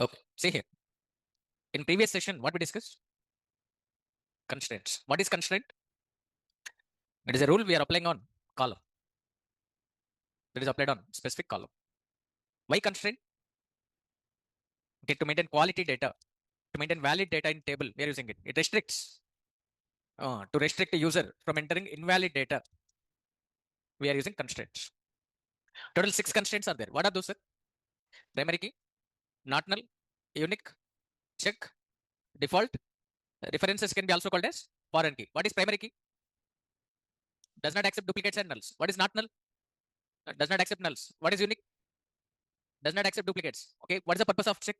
Okay, see here. In previous session, what we discussed? Constraints. What is constraint? It is a rule we are applying on column. That is applied on specific column. Why constraint? Okay, to maintain quality data, to maintain valid data in table, we are using it. It restricts to restrict a user from entering invalid data. We are using constraints. Total 6 constraints are there. What are those, sir? Primary key, not null, unique, check, default. References can be also called as foreign key. What is primary key? Does not accept duplicates and nulls. What is not null? Does not accept nulls. What is unique? Does not accept duplicates. Okay, what is the purpose of check?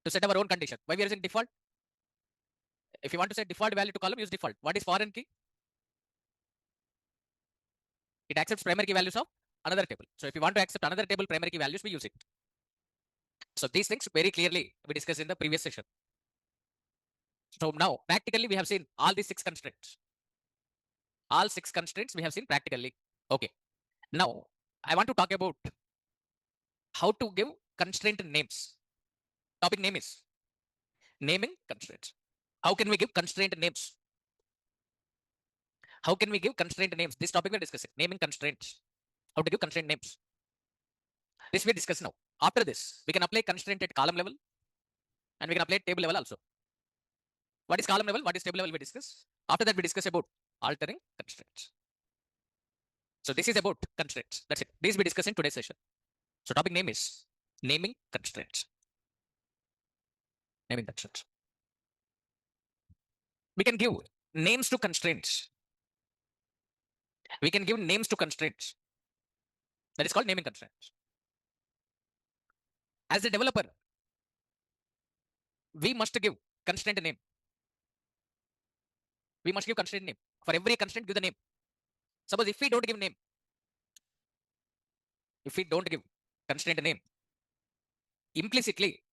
To set our own condition. Why we are using default? If you want to set default value to column, use default. What is foreign key? It accepts primary key values of another table. So if you want to accept another table primary key values, we use it. So these things very clearly we discussed in the previous session. So now practically we have seen all these 6 constraints. All 6 constraints we have seen practically. Okay. Now I want to talk about how to give constraint names. Topic name is naming constraints. How can we give constraint names? How can we give constraint names? This topic we're discussing, naming constraints. How to give constraint names. This we discuss now. After this, we can apply constraint at column level and we can apply at table level also. What is column level? What is table level? We discuss. After that, we discuss about altering constraints. So this is about constraints. That's it. This we discuss in today's session. So topic name is naming constraints. Naming constraints. We can give names to constraints. We can give names to constraints. That is called naming constraints. As a developer, we must give constraint name. We must give constraint name. For every constraint, give the name. Suppose if we don't give name, if we don't give constraint name, implicitly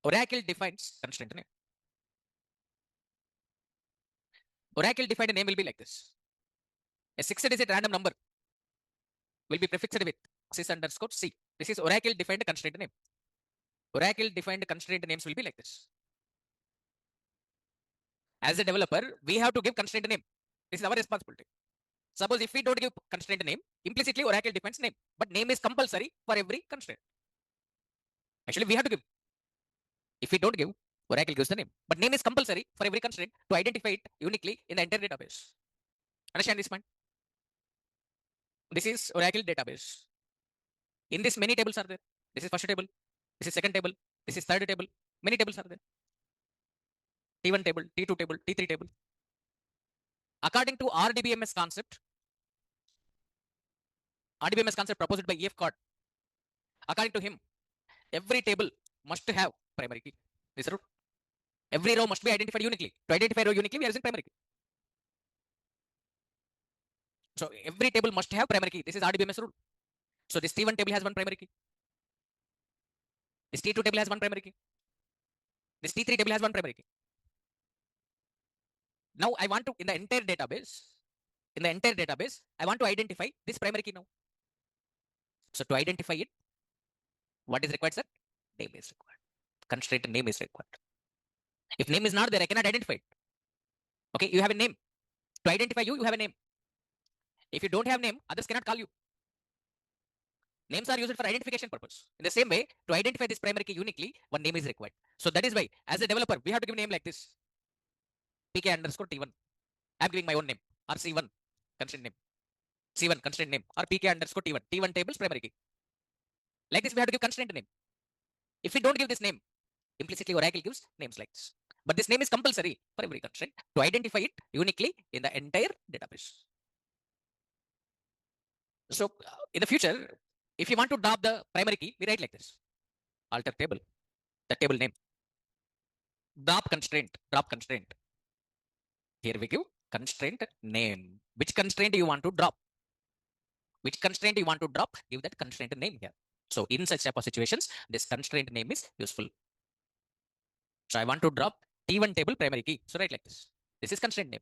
Oracle defines constraint name. Oracle defined name will be like this. A 6-digit random number will be prefixed with sys_c. This is Oracle defined constraint name. Oracle defined constraint names will be like this. As a developer, we have to give constraint name. This is our responsibility. Suppose if we don't give constraint name, implicitly Oracle defines name. But name is compulsory for every constraint. Actually, we have to give. If we don't give, Oracle gives the name. But name is compulsory for every constraint to identify it uniquely in the entire database. Understand this point? This is Oracle database. In this, many tables are there. This is first table. This is second table. This is third table. Many tables are there. T1 table, T2 table, T3 table. According to RDBMS concept proposed by E.F. Cod, according to him, every table must have primary key. This rule. Every row must be identified uniquely. To identify row uniquely, we are using primary key. So every table must have primary key. This is RDBMS rule. So this T1 table has one primary key. This T2 table has one primary key. This T3 table has one primary key. Now I want to, in the entire database, I want to identify this primary key now. So to identify it, what is required, sir? Name is required. Constraint name is required. If name is not there, I cannot identify it. Okay, you have a name. To identify you, you have a name. If you don't have name, others cannot call you. Names are used for identification purpose. In the same way, to identify this primary key uniquely, one name is required. So that is why, as a developer, we have to give a name like this. PK_T1. I'm giving my own name. Or C1 constraint name. C1 constraint name. Or PK_T1. T1 tables primary key. Like this, we have to give constraint name. If we don't give this name, implicitly Oracle gives names like this. But this name is compulsory for every constraint to identify it uniquely in the entire database. So in the future, if you want to drop the primary key, we write like this. Alter table, the table name. Drop constraint. Here we give constraint name. Which constraint you want to drop? Give that constraint name here. So in such type of situations, this constraint name is useful. So I want to drop T1 table primary key. So write like this. This is constraint name.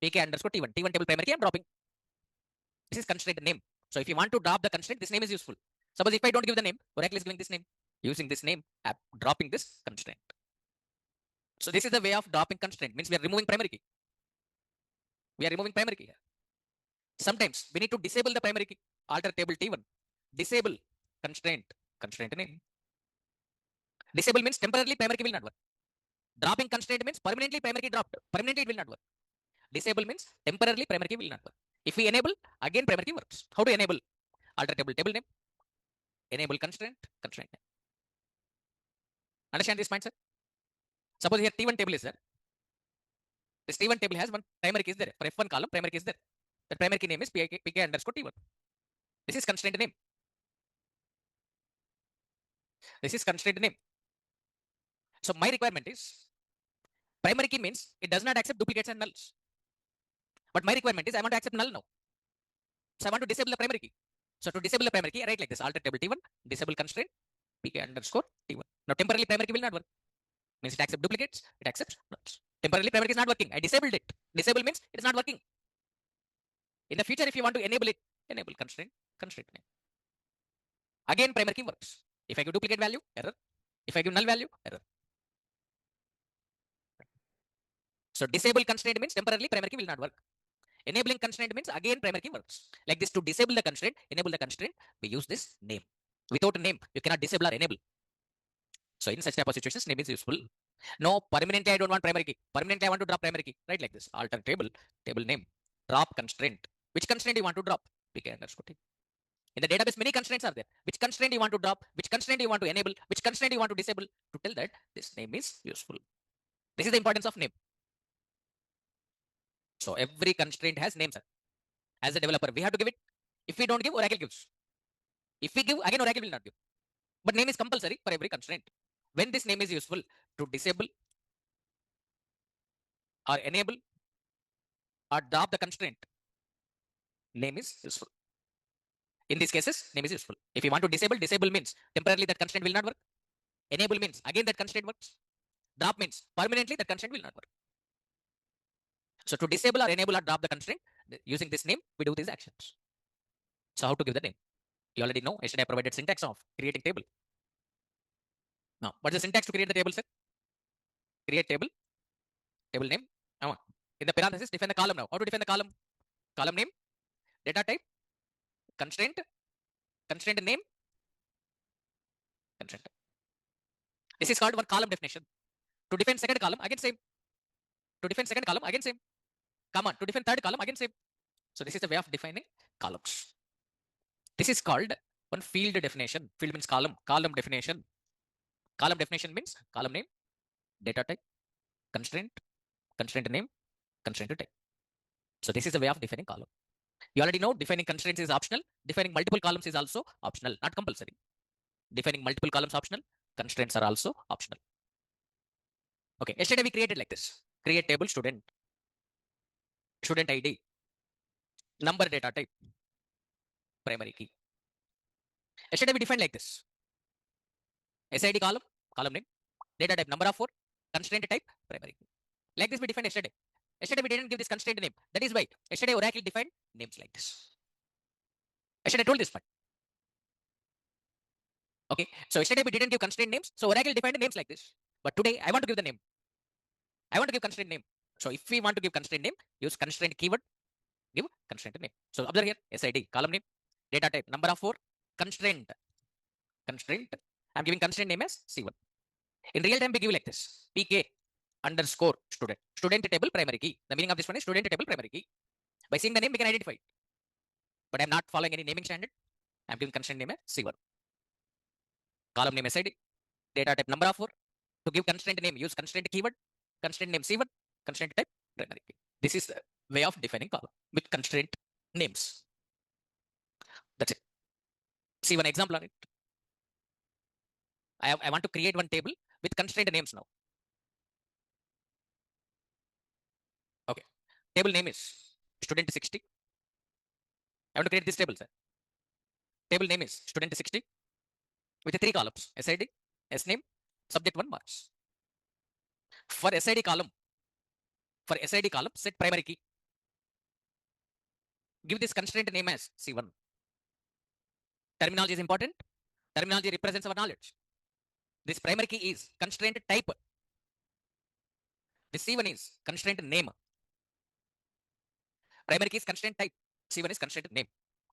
PK_T1. T1 table primary key I'm dropping. This is constraint name. So if you want to drop the constraint, this name is useful. Suppose if I don't give the name, Oracle is giving this name. Using this name, dropping this constraint. So this is the way of dropping constraint. Means we are removing primary key. We are removing primary key here. Sometimes we need to disable the primary key. Alter table T1. Disable constraint. Constraint name. Disable means temporarily primary key will not work. Dropping constraint means permanently primary key dropped. Permanently it will not work. Disable means temporarily primary key will not work. If we enable, again primary key works. How to enable? Alter table name. Enable constraint. Constraint name. Understand this mindset? Suppose here T1 table is there. This T1 table has one primary key is there. For F1 column, primary key is there. The primary key name is PK underscore T1. This is constraint name. This is constraint name. So my requirement is primary key means it does not accept duplicates and nulls. But my requirement is I want to accept null now. So I want to disable the primary key. So to disable the primary key, I write like this: alter table T1, disable constraint, PK underscore T1. Now temporarily primary key will not work. Means it accepts duplicates, it accepts nulls. Temporarily primary key is not working. I disabled it. Disable means it is not working. In the future, if you want to enable it, enable constraint, constraint name. Again, primary key works. If I give duplicate value, error. If I give null value, error. So disable constraint means temporarily primary key will not work. Enabling constraint means again primary key works. Like this, to disable the constraint, enable the constraint, we use this name. Without a name, you cannot disable or enable. So in such type of situations, name is useful. No, permanently I don't want primary key. Permanently I want to drop primary key. Right like this. Alter table, table name, drop constraint. Which constraint you want to drop? PK underscore T. In the database, many constraints are there. Which constraint you want to drop? Which constraint you want to enable? Which constraint you want to disable? To tell that this name is useful. This is the importance of name. So every constraint has names. As a developer, we have to give it. If we don't give, Oracle gives. If we give, again Oracle will not give. But name is compulsory for every constraint. When this name is useful to disable or enable or drop the constraint, name is useful. In these cases, name is useful. If you want to disable means temporarily that constraint will not work. Enable means again that constraint works. Drop means permanently that constraint will not work. So to disable or enable or drop the constraint, using this name, we do these actions. So how to give the name? You already know. Yesterday I provided syntax of creating table. Now, what's the syntax to create the table, sir? Create table, table name. In the parenthesis, define the column now. How to define the column? Column name, data type, constraint, constraint name, constraint. This is called one column definition. To define second column, again same. To define second column, again same. Come on, to define third column, again same. So this is the way of defining columns. This is called one field definition. Field means column. Column definition. Column definition means column name, data type, constraint, constraint name, constraint type. So this is the way of defining column. You already know defining constraints is optional. Defining multiple columns is also optional, not compulsory. Defining multiple columns optional. Constraints are also optional. Okay, yesterday we created like this. Create table student. Student ID. Number data type. Primary key. Yesterday we defined like this. SID column, column name, data type number of 4, constraint type, primary key. Like this we defined yesterday. Yesterday we didn't give this constraint name. That is why yesterday Oracle defined names like this. Yesterday I told this part. Okay, so yesterday we didn't give constraint names, so Oracle defined names like this. But today I want to give the name. I want to give constraint name. So if we want to give constraint name, use constraint keyword, give constraint name. So observe here, SID, column name, data type, number of 4, constraint. Constraint. I'm giving constraint name as C1. In real time, we give like this: PK underscore student. Student table primary key. The meaning of this one is student table primary key. By seeing the name, we can identify it. But I'm not following any naming standard. I'm giving constraint name as C1. Column name SID. Data type number of 4. To give constraint name, use constraint keyword. Constraint name C1. Constraint type primary key. This is the way of defining column with constraint names. That's it. See one example on it. I want to create one table with constraint names now. Okay. Table name is student 60. I want to create this table, sir. Table name is student 60 with 3 columns: SID, SName, subject 1 marks. For SID column, set primary key. Give this constraint name as C1. Terminology is important. Terminology represents our knowledge. This primary key is constraint type. This C1 is constraint name. Primary key is constraint type. C1 is constraint name.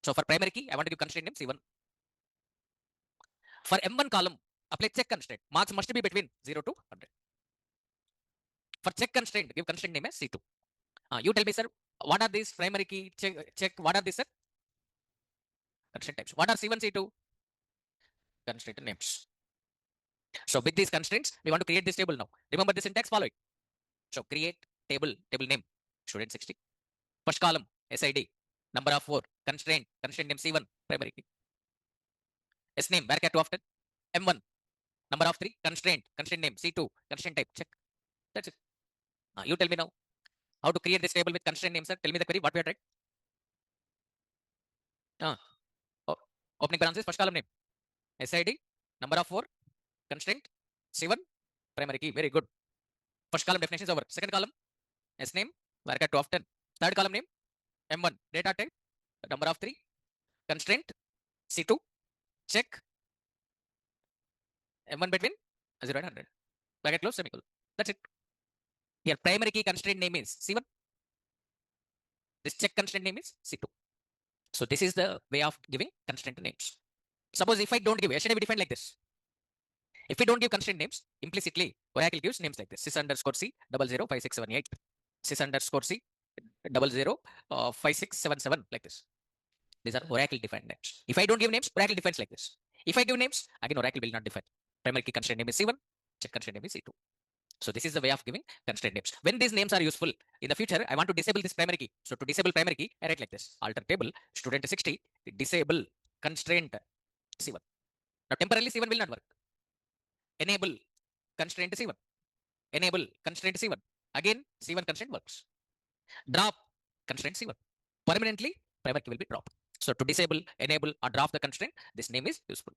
So for primary key, I want to give constraint name C1. For M1 column, apply check constraint. Marks must be between 0 to 100. For check constraint, give constraint name as C2. You tell me, sir, what are these primary key check? What are these, sir? Constraint types. What are C1, C2? Constraint names. So with these constraints, we want to create this table now. Remember the syntax, follow it. So create table name, student 60. First column, SID, number of 4, constraint name C1, primary key. S name, varchar 2 often. M1, number of 3, constraint name C2, constraint type, check. That's it. You tell me now how to create this table with constraint name, sir. Tell me the query, what we are trying. Opening parenthesis, first column name, SID, number of 4, constraint, C1, primary key. Very good. First column definition is over. Second column, S name, varchar 2 of 10. Third column name, M1, data type, number of 3, constraint, C2, check, M1 between 0 and 100. Bracket close, semicolon. That's it. Here, primary key constraint name is C1. This check constraint name is C2. So this is the way of giving constraint names. Suppose if I don't give, yesterday we defined like this. If we don't give constraint names, implicitly, Oracle gives names like this: sys underscore C 005678, sys underscore C 005677, like this. These are Oracle defined names. If I don't give names, Oracle defines like this. If I give names, again Oracle will not define. Primary key constraint name is C1, check constraint name is C2. So this is the way of giving constraint names. When these names are useful, in the future, I want to disable this primary key. So to disable primary key, I write like this: alter table, student 60, disable constraint C1. Now temporarily C1 will not work. Enable constraint C1. Enable constraint C1. Again, C1 constraint works. Drop constraint C1. Permanently, primary key will be dropped. So to disable, enable, or drop the constraint, this name is useful.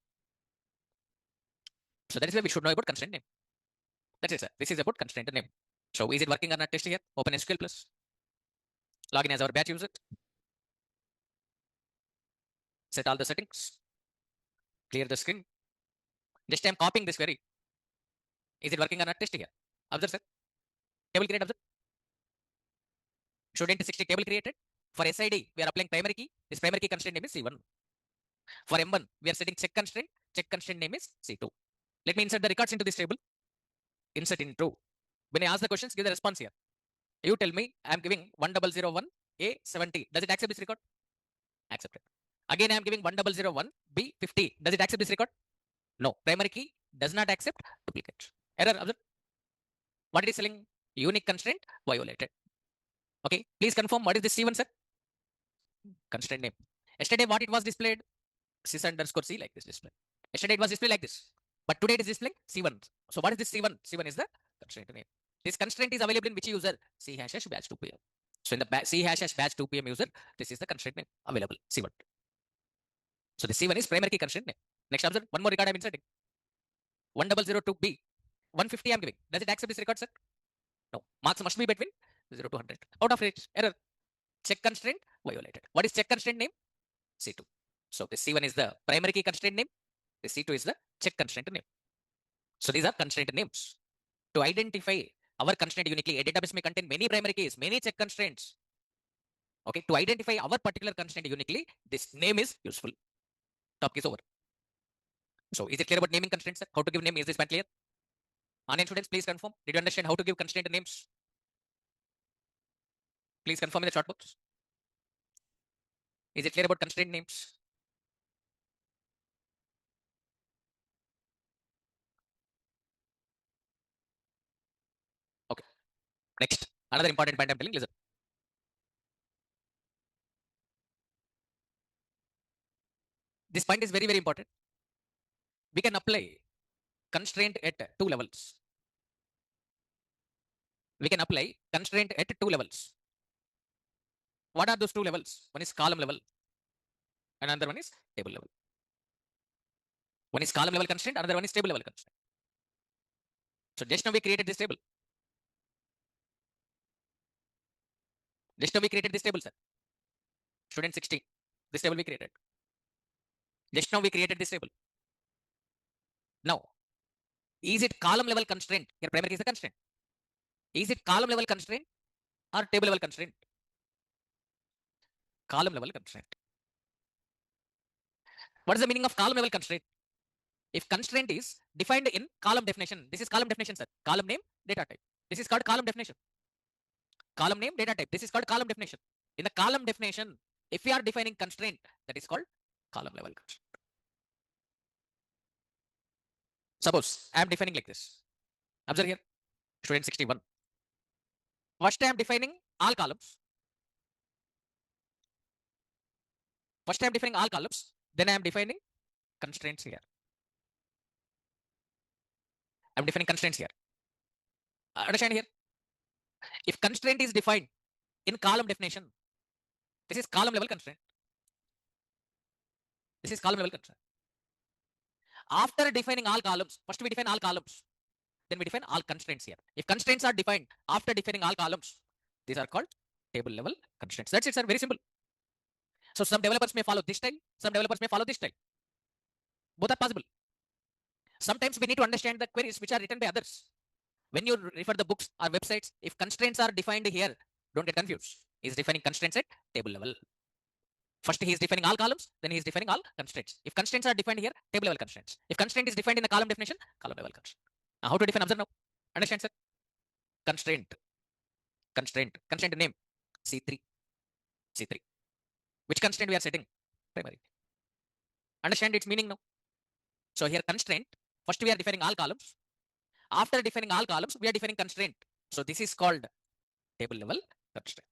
So that is why we should know about constraint name. That's it, sir. This is about constraint name. So is it working or not? Test here. Open SQL Plus. Login as our batch user. Set all the settings. Clear the screen. Just I'm copying this query. Is it working or not? Test here. Observe, sir. Table create, observe. Student 60 table created. For SID, we are applying primary key. This primary key constraint name is C1. For M1, we are setting check constraint. Check constraint name is C2. Let me insert the records into this table. Insert into. When I ask the questions, give the response here. You tell me, I am giving 1001 A70. Does it accept this record? Accept it. Again, I am giving 1001 B50. Does it accept this record? No. Primary key does not accept duplicate. Error. Observe. What it is telling? Unique constraint violated. Okay. Please confirm what is this C1, sir? Constraint name. Yesterday, what it was displayed? Sys underscore C, like this display. Yesterday, it was displayed like this. But today, it is displaying C1. So what is this C1? C1 is the constraint name. This constraint is available in which user? C hash batch 2pm. So in the C hash batch 2pm user, this is the constraint name available, C1. So the C1 is primary key constraint name. Next, observe one more record I'm inserting. 1002B. 150 I'm giving. Does it accept this record, sir? No. Marks must be between 0 to 100. Out of range. Error. Check constraint violated. What is check constraint name? C2. So the C1 is the primary key constraint name. The C2 is the check constraint name. So these are constraint names. To identify our constraint uniquely, a database may contain many primary keys, many check constraints. Okay, to identify our particular constraint uniquely, this name is useful. Topic is over. So is it clear about naming constraints, sir? How to give name? Is this point clear? Online students, please confirm. Did you understand how to give constraint names? Please confirm in the chat box. Is it clear about constraint names? Okay. Next, another important point I'm telling. Listen. This point is very, very important. We can apply constraint at two levels. We can apply constraint at two levels. What are those two levels? One is column level, and another one is table level. One is column level constraint, another one is table level constraint. So just now we created this table. Just now we created this table, sir. Student 16. This table we created. Just now we created this table. Now, Is it column level constraint? Here primary key is the constraint. Is it column level constraint or table level constraint? Column level constraint. What is the meaning of column level constraint? If constraint is defined in column definition, this is column definition, sir. Column name, data type. This is called column definition. Column name, data type. This is called column definition. In the column definition, if we are defining constraint, that is called column level constraint. Suppose I am defining like this. Observe here, student 61. First I am defining all columns. First I am defining all columns. Then I am defining constraints here. I am defining constraints here. Understand here? If constraint is defined in column definition, this is column level constraint. This is column level constraint. After defining all columns, first we define all columns. Then we define all constraints here. If constraints are defined after defining all columns, these are called table level constraints. That's it, sir. Very simple. So some developers may follow this style, some developers may follow this style. Both are possible. Sometimes we need to understand the queries which are written by others. When you refer the books or websites, if constraints are defined here, don't get confused. He's defining constraints at table level. First, he is defining all columns, then he is defining all constraints. If constraints are defined here, table level constraints. If constraint is defined in the column definition, column level constraint. Now, how to define? Observe now. Understand, sir? Constraint. Constraint name C3. C3. Which constraint we are setting? Primary. Understand its meaning now. So here constraint. First, we are defining all columns. After defining all columns, we are defining constraint. So this is called table level constraint.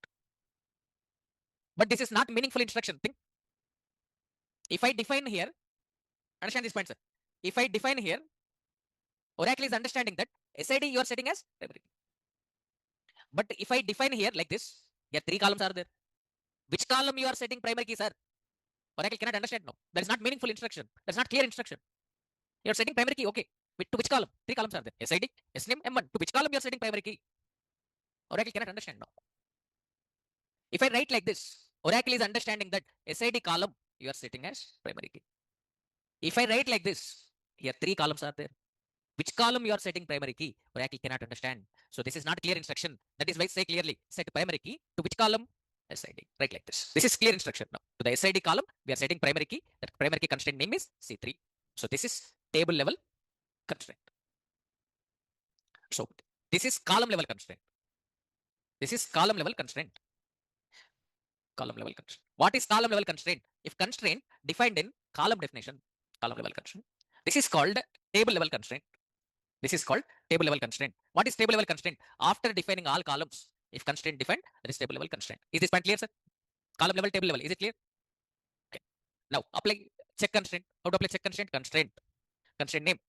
But this is not meaningful instruction. Think. If I define here, understand this point, sir. If I define here, Oracle is understanding that SID you are setting as primary. But if I define here like this, here 3 columns are there. Which column you are setting primary key, sir? Oracle cannot understand now. That is not meaningful instruction. That's not clear instruction. You are setting primary key, okay. To which column? 3 columns are there. SID, SNAME, M1. To which column you are setting primary key? Oracle cannot understand now. If I write like this, Oracle is understanding that SID column you are setting as primary key. If I write like this, here 3 columns are there. Which column you are setting primary key? Oracle cannot understand. So this is not clear instruction. That is why say clearly set primary key to which column? SID. Right like this. This is clear instruction now. To the SID column, we are setting primary key. That primary key constraint name is C3. So this is table level constraint. So this is column level constraint. This is column level constraint. Column level constraint. What is column level constraint? If constraint defined in column definition, column level constraint. This is called table level constraint. This is called table level constraint. What is table level constraint? After defining all columns, if constraint defined, that is table level constraint. Is this point clear, sir? Column level, table level. Is it clear? Okay. Now apply check constraint. How to apply check constraint? Constraint. Constraint name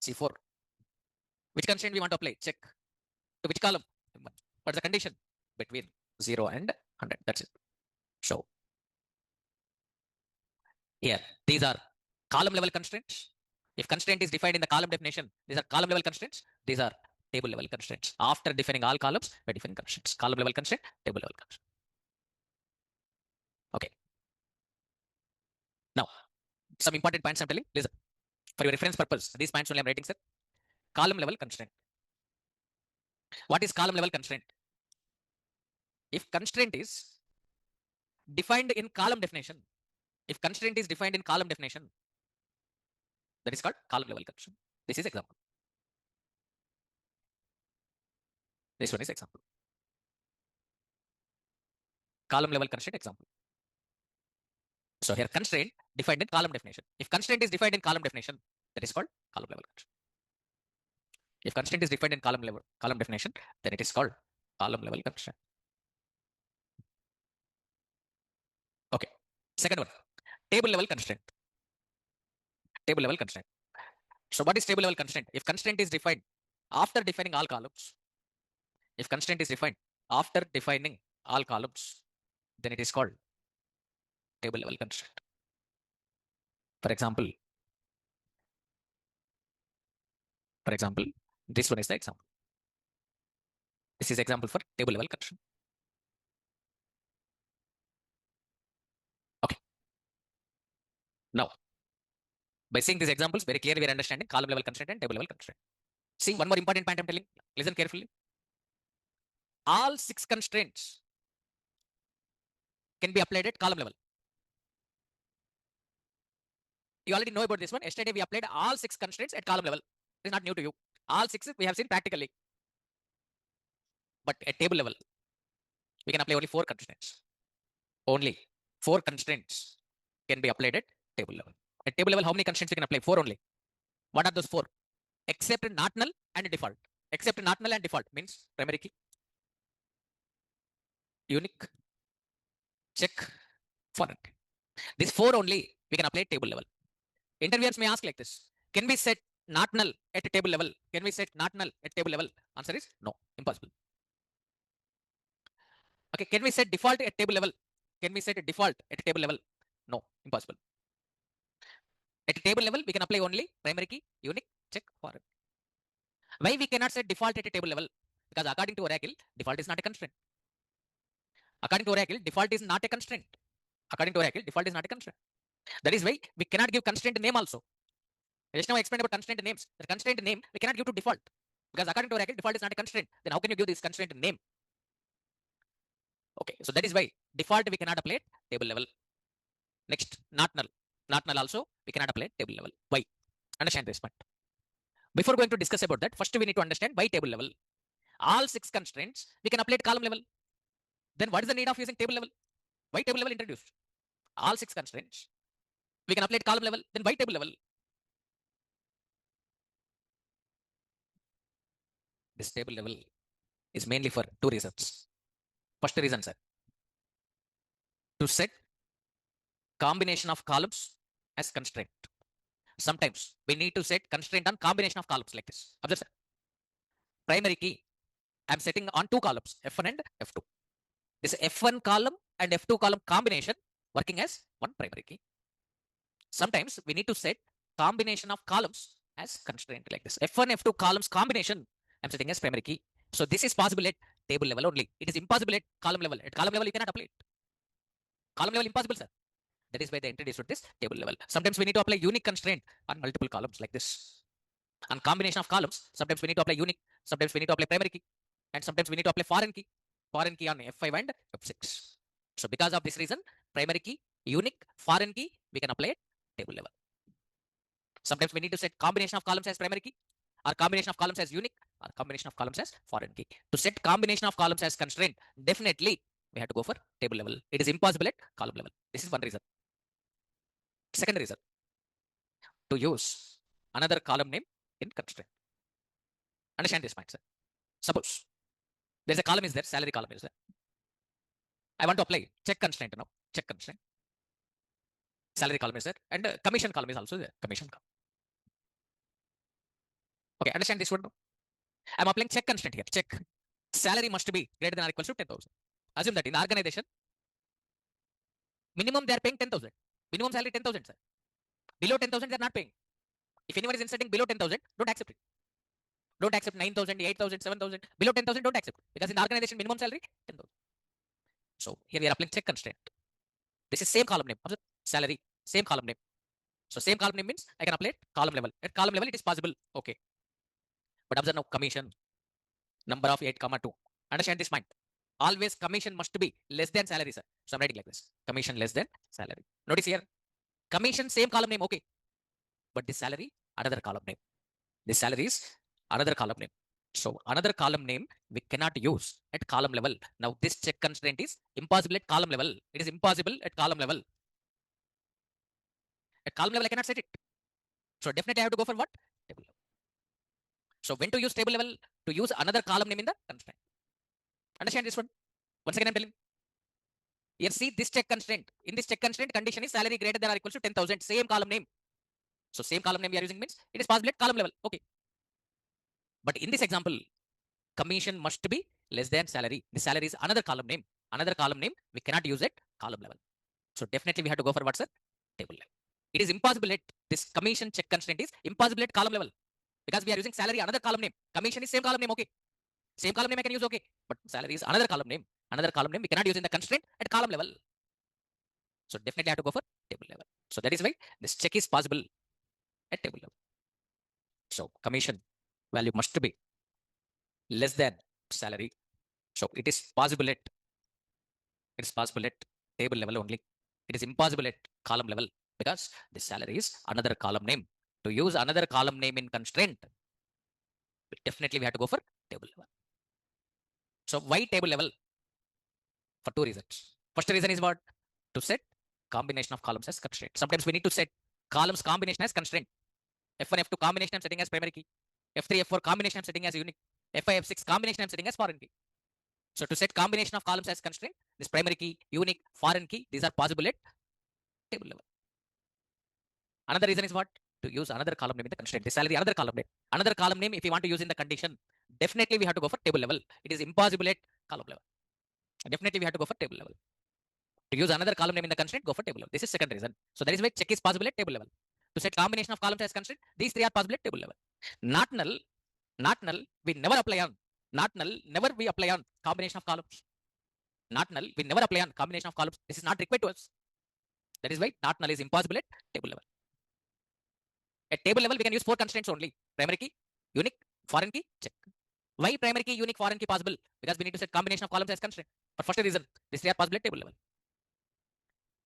C4. Which constraint we want to apply? Check. To which column? What's the condition? Between 0 and 100. That's it. So here, these are column level constraints. If constraint is defined in the column definition, these are column level constraints. These are table level constraints. After defining all columns, we define constraints. Column level constraint, table level constraint. Okay. Now, some important points I'm telling. Listen. For your reference purpose, these points only I'm writing, sir. Column level constraint. What is column level constraint? If constraint is defined in column definition, if constraint is defined in column definition, that is called column level constraint. This is example. This one is example. Column level constraint example. So here constraint defined in column definition. If constraint is defined in column definition, that is called column level constraint. If constraint is defined in column definition, then it is called column level constraint. Okay. Second one, table level constraint. Table level constraint. So what is table level constraint? If constraint is defined after defining all columns, if constraint is defined after defining all columns, then it is called table level constraint. For example, this one is the example. This is example for table level constraint. Okay. Now, by seeing these examples, very clearly we are understanding column level constraint and table level constraint. See, one more important point I'm telling. Listen carefully. All 6 constraints can be applied at column level. You already know about this one. Yesterday we applied all 6 constraints at column level. It is not new to you. All 6 we have seen practically. But at table level, we can apply only 4 constraints. Only 4 constraints can be applied at table level. At table level, how many constraints we can apply? 4 only. What are those 4? Except not null and default. Except not null and default means primary key, unique, check, foreign key. These 4 only we can apply at table level. Interviewers may ask like this: can we set not null at table level? Can we set not null at table level? Answer is no, impossible. Okay, can we set default at table level? Can we set a default at table level? No, impossible. At table level, we can apply only primary key, unique, check, foreign. Why we cannot set default at a table level? Because according to Oracle, default is not a constraint. According to Oracle, default is not a constraint. According to Oracle, default is not a constraint. That is why we cannot give constraint name also. Just now I explained about constraint names. The constraint name we cannot give to default. Because according to Oracle, default is not a constraint. Then how can you give this constraint name? Okay, so that is why default we cannot apply at table level. Next, not null. Not null also we cannot apply at table level. Why? Understand this point. Before going to discuss about that, first we need to understand why table level. All 6 constraints we can apply at column level. Then what is the need of using table level? Why table level introduced? All 6 constraints we can apply at column level. Then why table level? This table level is mainly for 2 reasons. First reason, sir, to set combination of columns as constraint. Sometimes we need to set constraint on combination of columns like this. Observe, sir. Primary key, I'm setting on 2 columns, F1 and F2. This F1 column and F2 column combination working as one primary key. Sometimes we need to set combination of columns as constraint like this. F1, F2 columns combination, I'm setting as primary key. So this is possible at table level only. It is impossible at column level. At column level, you cannot apply it. Column level impossible, sir. That is why they introduced this table level. Sometimes we need to apply unique constraint on multiple columns like this. On combination of columns, sometimes we need to apply unique, sometimes we need to apply primary key, and sometimes we need to apply foreign key. Foreign key on F5 and F6. So because of this reason, primary key, unique, foreign key, we can apply at table level. Sometimes we need to set combination of columns as primary key, or combination of columns as unique, or combination of columns as foreign key. To set combination of columns as constraint, definitely we have to go for table level. It is impossible at column level. This is one reason. Second reason, to use another column name in constraint. Understand this point, sir. Suppose there's a column is there, salary column is there. I want to apply check constraint now. Check constraint. Salary column is there, and commission column is also there. Commission column. Okay, understand this one now? I'm applying check constraint here. Check. Salary must be greater than or equal to 10,000. Assume that in the organization, minimum they are paying 10,000. Minimum salary 10,000, sir. Below 10,000, they are not paying. If anyone is inserting below 10,000, don't accept it. Don't accept 9,000, 8,000, 7,000. Below 10,000, don't accept. Because in the organization, minimum salary 10,000. So here we are applying check constraint. This is same column name. Observe, salary, same column name. So same column name means I can apply it column level. At column level, it is possible. Okay. But observe now commission, number of 8, 2. Understand this point. Always commission must be less than salary, sir. So I'm writing like this. Commission less than salary. Notice here. Commission, same column name. Okay. But this salary, another column name. This salary is another column name. So another column name we cannot use at column level. Now this check constraint is impossible at column level. It is impossible at column level. At column level, I cannot set it. So definitely I have to go for what? Table level. So when to use table level? To use another column name in the constraint. Understand this one? Once again, I'm telling. Here, see this check constraint. In this check constraint, condition is salary greater than or equal to 10,000. Same column name. So same column name we are using means it is possible at column level. Okay. But in this example, commission must be less than salary. The salary is another column name. Another column name we cannot use at column level. So definitely we have to go for what, sir? Table level. It is impossible at this commission check constraint is impossible at column level. Because we are using salary, another column name. Commission is same column name, okay. Same column name I can use, okay. But salary is another column name. Another column name we cannot use in the constraint at column level. So definitely I have to go for table level. So that is why this check is possible at table level. So commission value must be less than salary. So it is possible at table level only. It is impossible at column level because the salary is another column name. To use another column name in constraint, definitely we have to go for table level. So why table level? For two reasons. First reason is what? To set combination of columns as constraint. Sometimes we need to set columns combination as constraint. F1, F2 combination I'm setting as primary key. F3, F4 combination I'm setting as unique. F5, F6 combination I'm setting as foreign key. So to set combination of columns as constraint, this primary key, unique, foreign key, these are possible at table level. Another reason is what? To use another column name in the constraint. The salary, another column name. Another column name, if you want to use in the condition, definitely we have to go for table level. It is impossible at column level. Definitely we have to go for table level. To use another column name in the constraint, go for table level. This is second reason. So that is why check is possible at table level. To set combination of columns as constraint, these three are possible at table level. Not null, we never apply on. Not null, never we apply on combination of columns. Not null, we never apply on combination of columns. This is not required to us. That is why not null is impossible at table level. At table level, we can use four constraints only. Primary key, unique, foreign key, check. Why primary key, unique, foreign key possible? Because we need to set combination of columns as constraint. For first reason, these three are possible at table level.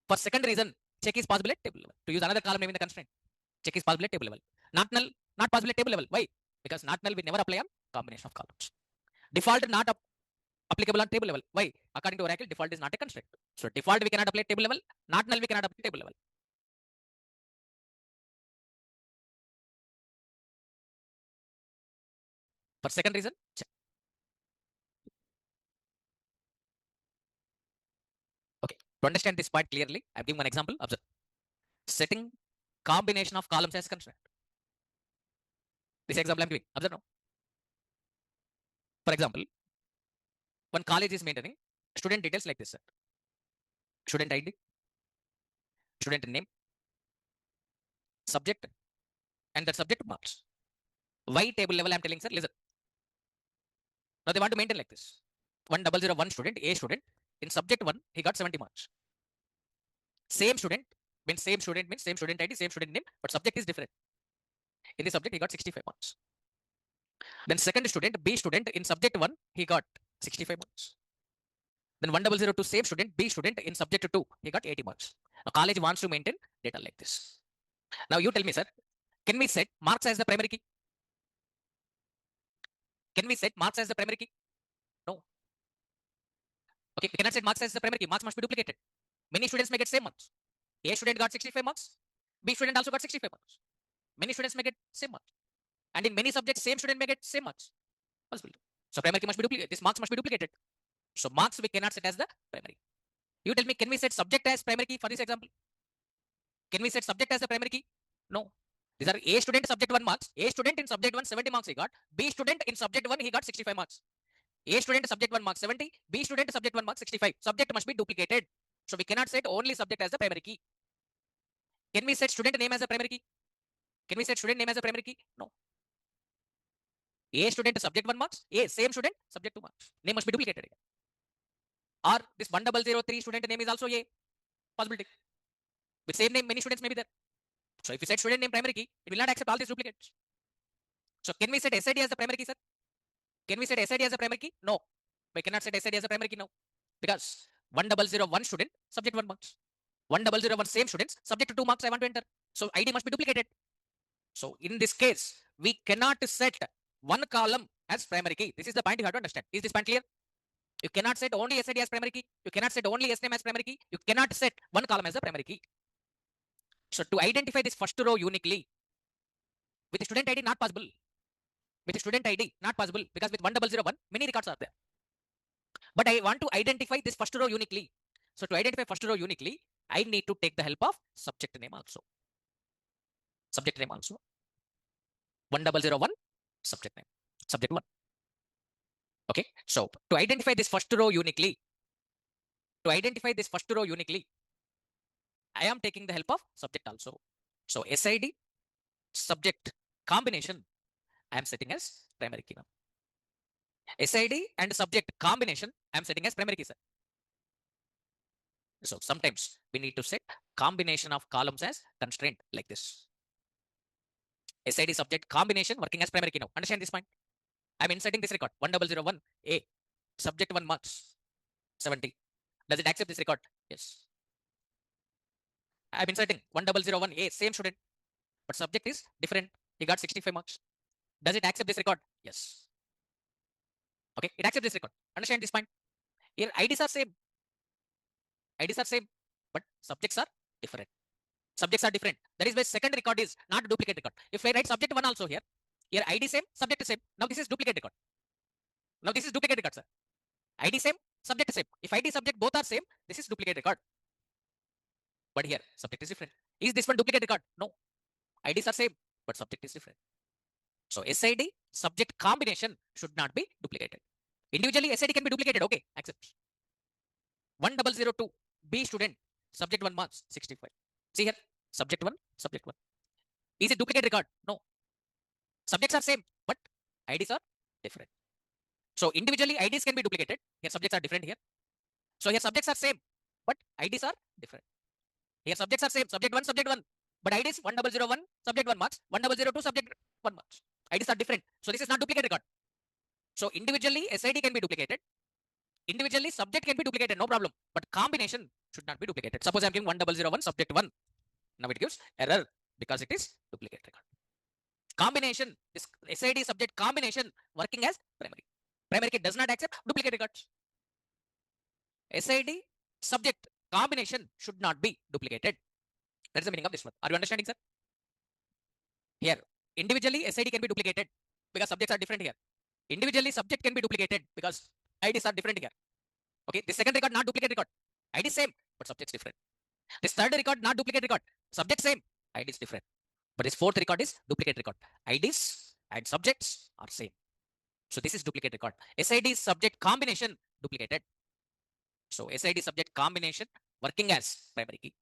For second reason, check is possible at table level. To use another column name in the constraint, check is possible at table level. Not null, not possible at table level. Why? Because not null we never apply on combination of columns. Default not applicable on table level. Why? According to Oracle, default is not a constraint. So default we cannot apply at table level. Not null we cannot apply at table level. For second reason, check. Okay. To understand this point clearly, I'm giving one example. Observe. Setting combination of columns as constraint. This example I'm giving. Observe now. For example, one college is maintaining student details like this, sir. Student ID, student name, subject, and the subject marks. Why table level I'm telling, sir? Listen. Now they want to maintain like this. 1001 student, A student, in subject 1, he got 70 marks. Same student means same student ID, same student name, but subject is different. In the subject, he got 65 marks. Then second student, B student, in subject 1, he got 65 marks. Then 1002 same student, B student, in subject 2, he got 80 marks. Now college wants to maintain data like this. Now you tell me, sir, can we set marks as the primary key? Can we set marks as the primary key? No. Okay, we cannot set marks as the primary key. Marks must be duplicated. Many students may get same marks. A student got 65 marks. B student also got 65 marks. Many students may get same marks. And in many subjects, same student may get same marks. Possible. So primary key must be duplicated. This marks must be duplicated. So marks we cannot set as the primary. You tell me, can we set subject as primary key for this example? Can we set subject as the primary key? No. These are A student subject 1 marks. A student in subject 1 70 marks he got. B student in subject 1 he got 65 marks. A student subject 1 marks 70. B student subject 1 marks 65. Subject must be duplicated. So we cannot set only subject as the primary key. Can we set student name as a primary key? Can we set student name as a primary key? No. A student subject 1 marks. A same student subject 2 marks. Name must be duplicated again. Or this 1003 student name is also A. Possibility. With same name, many students may be there. So if you set student name primary key, it will not accept all these duplicates. So can we set SID as the primary key, sir? Can we set SID as a primary key? No. We cannot set SID as a primary key now. Because 1001 student, subject 1 marks. 1001 same students, subject to 2 marks I want to enter. So ID must be duplicated. So in this case, we cannot set one column as primary key. This is the point you have to understand. Is this point clear? You cannot set only SID as primary key. You cannot set only SNAME as primary key. You cannot set one column as a primary key. So to identify this first row uniquely, with student ID not possible. With student ID not possible because with 1001 many records are there. But I want to identify this first row uniquely. So to identify first row uniquely, I need to take the help of subject name also. Subject name also. 1001 subject name. Subject 1. Okay. So to identify this first row uniquely, I am taking the help of subject also. So SID subject combination I am setting as primary key now. SID and subject combination I am setting as primary key, sir. So sometimes we need to set combination of columns as constraint like this. SID subject combination working as primary key now. Understand this point? I'm inserting this record 1001 A subject 1 marks 70. Does it accept this record? Yes. I'm inserting 1001 A same student, but subject is different. He got 65 marks. Does it accept this record? Yes. Okay, it accepts this record. Understand this point? Here IDs are same. IDs are same, but subjects are different. Subjects are different. That is why second record is not duplicate record. If I write subject 1 also here ID same, subject is same. Now this is duplicate record. Now this is duplicate record, sir. ID same, subject same. If ID subject both are same, this is duplicate record. But here subject is different. Is this one duplicate record? No. IDs are same, but subject is different. So SID subject combination should not be duplicated. Individually SID can be duplicated. Okay, accept. 1002 B student, subject 1 marks 65. See here, subject 1, subject 1. Is it duplicate record? No. Subjects are same, but IDs are different. So individually IDs can be duplicated. Here subjects are different here. So here subjects are same, but IDs are different. Here subjects are same, subject 1, subject 1. But IDs 1001, subject 1 marks, 1002, subject 1 marks. IDs are different. So this is not duplicate record. So individually SID can be duplicated. Individually subject can be duplicated, no problem. But combination should not be duplicated. Suppose I'm giving 1001, subject 1. Now it gives error because it is duplicate record. Combination, this SID subject combination working as primary. Primary key does not accept duplicate records. SID subject combination should not be duplicated. That is the meaning of this one. Are you understanding, sir? Here, individually SID can be duplicated because subjects are different here. Individually subject can be duplicated because IDs are different here. Okay, the second record not duplicate record. ID same, but subjects different. This third record not duplicate record. Subject same, ID is different. But this fourth record is duplicate record. IDs and subjects are same. So this is duplicate record. SID subject combination duplicated. So SID subject combination working as primary key.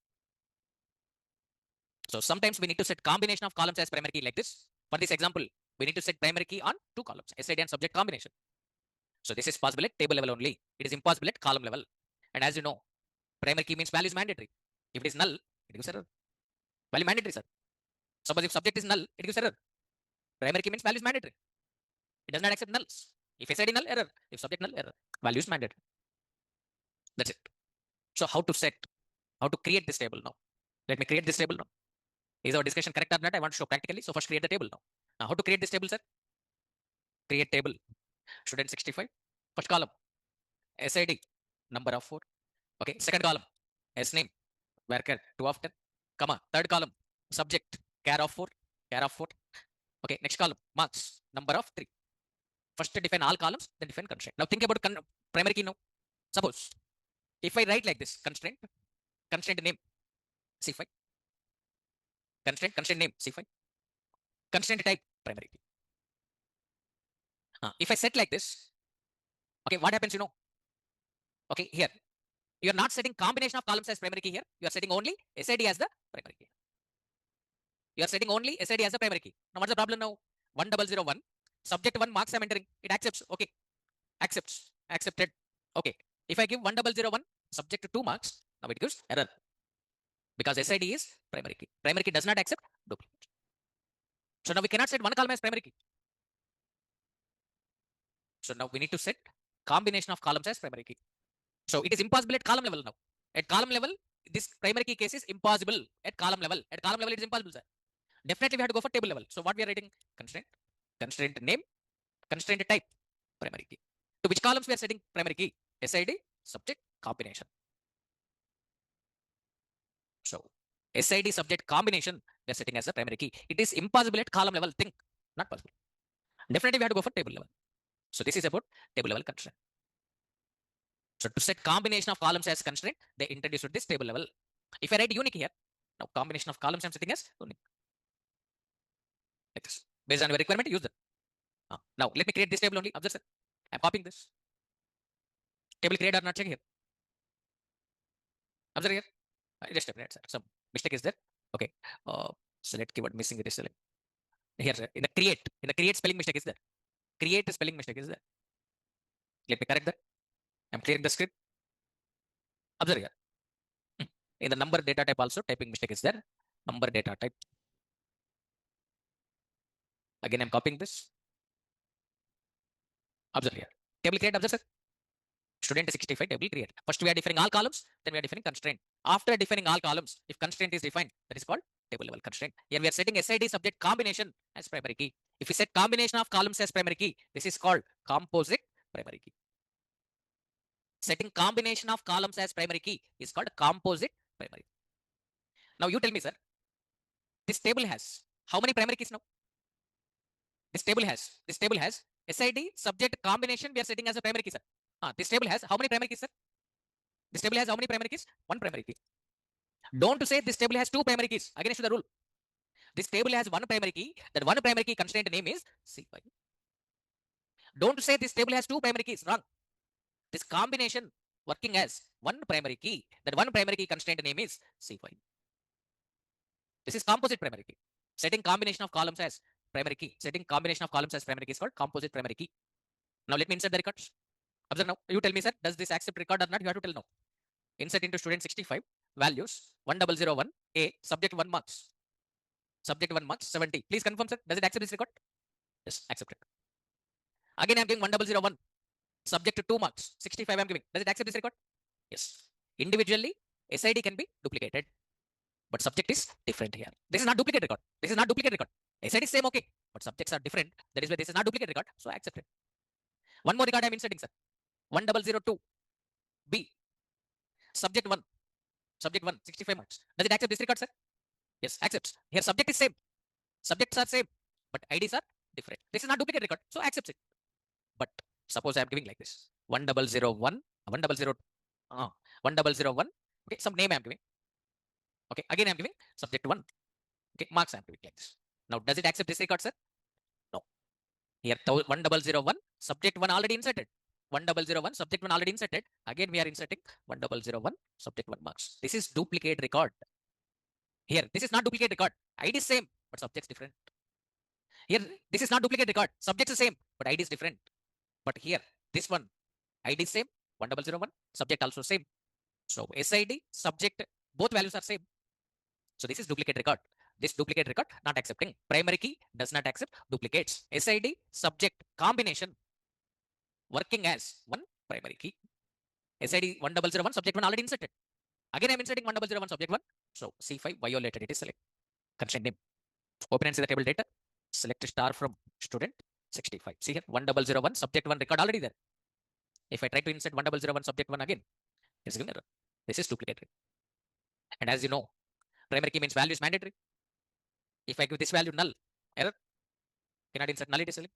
So sometimes we need to set combination of columns as primary key like this. For this example, we need to set primary key on two columns, SID and subject combination. So this is possible at table level only. It is impossible at column level. And as you know, primary key means value is mandatory. If it is null, it gives error. Value mandatory, sir. Suppose if subject is null, it gives error. Primary key means value is mandatory. It does not accept nulls. If SID null, error. If subject null, error. Value is mandatory. That's it. So how to set, how to create this table now? Let me create this table now. Is our discussion correct or not? I want to show practically. So first create the table now. Now how to create this table, sir? Create table. Student 65. First column. SID. Number of 4. Okay. Second column. S name. Varchar 2 of 10. Comma. Third column. Subject. Char of 4. Char of 4. Okay. Next column. Marks. Number of 3. First define all columns, then define constraint. Now think about primary key now. Suppose if I write like this, constraint name C5, constraint name C5, constraint type primary key. If I set like this, okay, what happens, you know? Okay, here you are not setting combination of columns as primary key here. You are setting only SID as the primary key. You are setting only SID as the primary key. Now what's the problem now? 1001, subject 1 marks I'm entering. It accepts. Okay, accepts. Accepted. Okay. If I give 1001 subject to 2 marks, now it gives error because SID is primary key. Primary key does not accept duplicate. So now we cannot set one column as primary key. So now we need to set combination of columns as primary key. So it is impossible at column level now. At column level, this primary key case is impossible at column level. At column level, it is impossible, sir. Definitely we have to go for table level. So what we are writing? Constraint name, constraint type, primary key. To which columns we are setting primary key? SID, subject, combination. So SID subject combination we are setting as a primary key. It is impossible at column level. Think, not possible. Definitely we have to go for table level. So this is about table level constraint. So to set combination of columns as constraint, they introduced this table level. If I write unique here, now combination of columns I'm setting as unique. Like this. Based on your requirement, use that. Now let me create this table only. Observe, sir. I'm copying this. Table create or not, check here. Observe here. Just a minute, sir. Some mistake is there. Okay. Select keyword missing, it is select. Here, sir. In the create spelling mistake is there. Create spelling mistake is there. Let me correct that. I'm clearing the script. Observe here. In the number data type also typing mistake is there. Number data type. Again, I'm copying this. Observe here. Table create, observe, sir. Student 65 table create. First we are defining all columns, then we are defining constraint. After defining all columns, if constraint is defined, that is called table level constraint. Here we are setting SID subject combination as primary key. If we set combination of columns as primary key, this is called composite primary key. Setting combination of columns as primary key is called composite primary. Now you tell me, sir, this table has how many primary keys now? This table has SID subject combination we are setting as a primary key, sir. This table has how many primary keys, sir? This table has how many primary keys? One primary key. Don't say this table has two primary keys against the rule. This table has one primary key. That one primary key constraint name is C5. Don't say this table has two primary keys. Wrong. This combination working as one primary key. That one primary key constraint name is C5. This is composite primary key. Setting combination of columns as primary key. Setting combination of columns as primary key is called composite primary key. Now let me insert the records. Observe now. You tell me, sir, does this accept record or not? You have to tell now. Insert into student 65 values 1001 A subject 1 marks. Subject 1 marks 70. Please confirm, sir. Does it accept this record? Yes, accept it. Again, I'm giving 1001 subject to 2 marks. 65 I'm giving. Does it accept this record? Yes. Individually, SID can be duplicated, but subject is different here. This is not duplicate record. This is not duplicate record. SID is same, okay, but subjects are different. That is why this is not duplicate record. So I accept it. One more record I'm inserting, sir. 1002 B subject 1. Subject 1, 65 marks. Does it accept this record, sir? Yes, accepts. Here subject is same. Subjects are same, but IDs are different. This is not duplicate record, so accepts it. But suppose I am giving like this 1001, 100, 1001. Okay, some name I am giving. Okay, again I am giving subject 1. Okay, marks I am giving like this. Now, does it accept this record, sir? No. Here 1001, subject 1 already inserted. 1001, subject 1 already inserted. Again, we are inserting 1001, subject 1 marks. This is duplicate record. Here, this is not duplicate record. ID is same, but subjects different. Here, this is not duplicate record. Subjects is same, but ID is different. But here, this one, ID is same, 1001, subject also same. So SID, subject, both values are same. So this is duplicate record. This duplicate record not accepting. Primary key does not accept duplicates. SID, subject, combination working as one primary key. SID 1001, subject 1 already inserted. Again, I'm inserting 1001, subject 1. So C5 violated. It is select. Constraint name. Open and see the table data. Select star from student 65. See here 1001, subject 1 record already there. If I try to insert 1001, subject 1 again, it's giving error. This is duplicate. And as you know, primary key means value is mandatory. If I give this value null, error. Cannot insert null, it is select.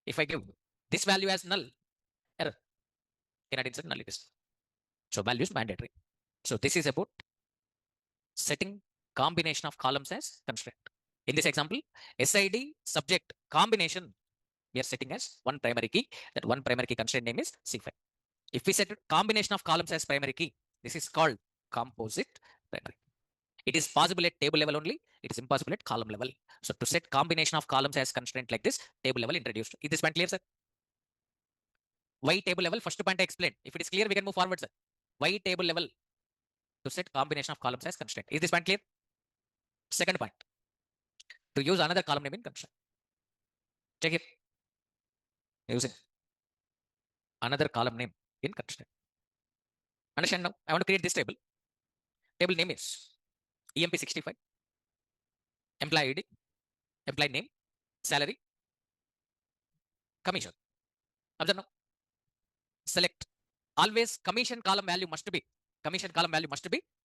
If I give this value as null, error. Cannot insert null, it is. So value is mandatory. So this is about setting combination of columns as constraint. In this example, SID subject combination we are setting as one primary key. That one primary key constraint name is C5. If we set combination of columns as primary key, this is called composite primary. It is possible at table level only. It is impossible at column level. So to set combination of columns as constraint like this, table level introduced. Is this point clear, sir? Why table level? First point I explained. If it is clear, we can move forward, sir. Why table level? To set combination of columns as constraint. Is this point clear? Second point. To use another column name in constraint. Check it. Using another column name in constraint. Understand now? I want to create this table. Table name is EMP65, employee ID, employee name, salary, commission. Observe now. Select. Always commission column value must be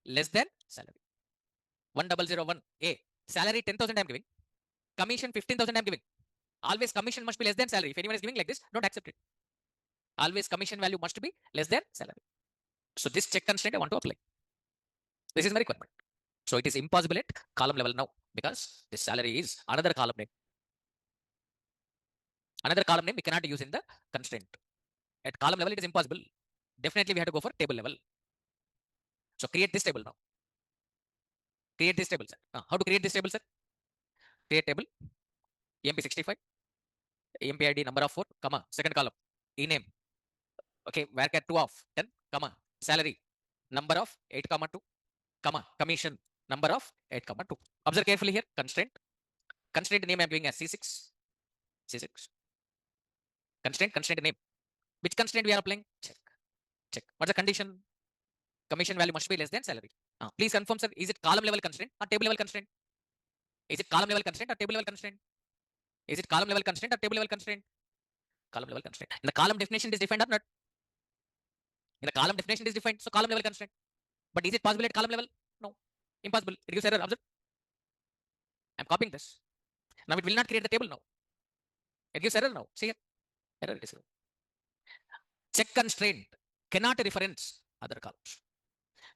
less than salary. 1001 A. Salary 10,000 I'm giving. Commission 15,000 I'm giving. Always commission must be less than salary. If anyone is giving like this, don't accept it. Always commission value must be less than salary. So this check constraint I want to apply. This is my requirement. So it is impossible at column level now because this salary is another column name. Another column name we cannot use in the constraint. At column level, it is impossible. Definitely we have to go for table level. So create this table now. Create this table, sir. How to create this table, sir? Create table. EMP65. EMP ID number of 4, comma, second column. E-name. Okay, varchar 2 of 10, comma, salary. Number of 8, comma 2, comma, commission. Number of 8, comma 2. Observe carefully here, constraint. Constraint name I'm giving as C6. C6. Constraint name. Which constraint we are applying? Check. Check. What's the condition? Commission value must be less than salary. Please confirm, sir. Is it column level constraint or table level constraint? Is it column level constraint or table level constraint? Is it column level constraint or table level constraint? Column level constraint. In the column definition, it is defined or not? In the column definition, it is defined. So column level constraint. But is it possible at column level? No. Impossible. It gives error. Observe. I'm copying this. Now it will not create the table now. It gives error now. See here. Error it is. Check constraint cannot reference other columns.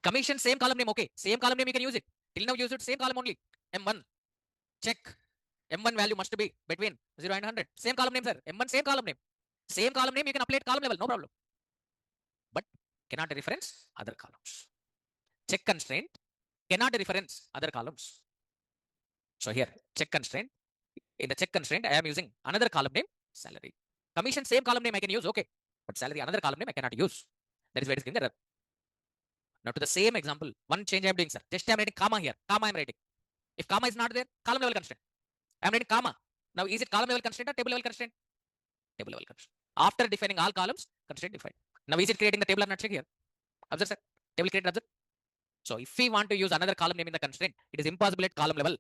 Commission same column name. Okay. Same column name you can use it. Till now use it same column only. M1. Check. M1 value must be between 0 and 100. Same column name, sir. M1 same column name. Same column name you can apply at column level. No problem. But cannot reference other columns. Check constraint cannot reference other columns. So here check constraint. In the check constraint, I am using another column name salary. Commission same column name I can use. Okay. But salary another column name I cannot use. That is where it is giving error. Now to the same example, one change I am doing, sir. Just I am writing comma here. Comma I am writing. If comma is not there, column level constraint. I am writing comma. Now is it column level constraint or table level constraint? Table level constraint. After defining all columns, constraint defined. Now is it creating the table or not? Check here. Observe, sir. Table created, observe. So if we want to use another column name in the constraint, it is impossible at column level.